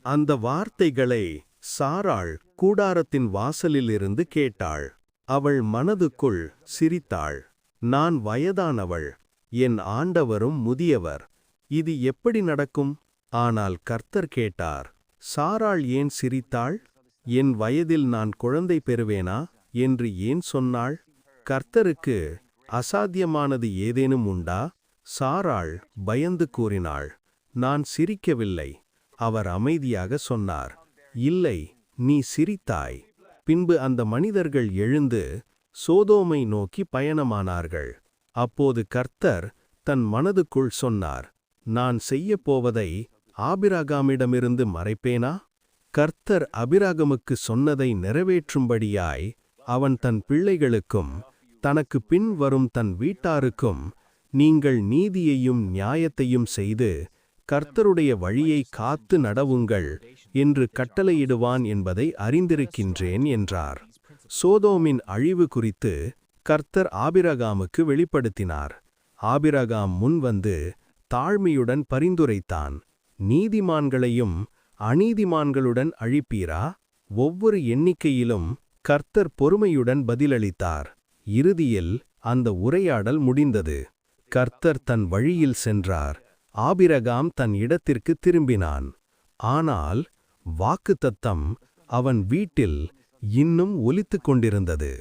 அந்த வார்த்தைகளை சாராள் கூடாரத்தின் வாசலிலிருந்து கேட்டாள். அவள் மனதுக்குள் சிரித்தாள். நான் வயதானவள், என் ஆண்டவரும் முதியவர், இது எப்படி நடக்கும்? ஆனால் கர்த்தர் கேட்டார். சாராள் ஏன் சிரித்தாள்? என் வயதில் நான் குழந்தை பெறுவேனா என்று ஏன் சொன்னாள்? கர்த்தருக்கு அசாத்தியமானது ஏதேனும் உண்டா? சாராள் பயந்து கூறினாள், நான் சிரிக்கவில்லை. அவர் அமைதியாக சொன்னார், இல்லை, நீ சிரித்தாய். பின்பு அந்த மனிதர்கள் எழுந்து சோதோமை நோக்கி பயணமானார்கள். அப்போது கர்த்தர் தன் மனதுக்குள் சொன்னார், நான் செய்யப்போவதை ஆபிரகாமிடமிருந்து மறைப்பேனா? கர்த்தர் அபிராமுக்கு சொன்னதை நிறைவேற்றும்படியாய் அவன் தன் பிள்ளைகளுக்கும் தனக்கு பின் வரும் தன் வீட்டாருக்கும், நீங்கள் நீதியையும் நியாயத்தையும் செய்து கர்த்தருடைய வழியை காத்து நடவுங்கள் என்று கட்டளையிடுவான் என்பதை அறிந்திருக்கின்றேன் என்றார். சோதோமின் அழிவு குறித்து கர்த்தர் ஆபிரகாமுக்கு வெளிப்படுத்தினார். ஆபிரகாம் முன்வந்து தாழ்மையுடன் பரிந்துரைத்தான். நீதிமான்களையும் அநீதிமான்களுடன் அழிப்பீரா? ஒவ்வொரு எண்ணிக்கையிலும் கர்த்தர் பொறுமையுடன் பதிலளித்தார். இறுதியில் அந்த உரையாடல் முடிந்தது. கர்த்தர் தன் வழியில் சென்றார். ஆபிரகாம் தன் இடத்திற்கு திரும்பினான். ஆனால் வாக்குத்தத்தம் அவன் வீட்டில் இன்னும் ஒலித்துக் கொண்டிருந்தது.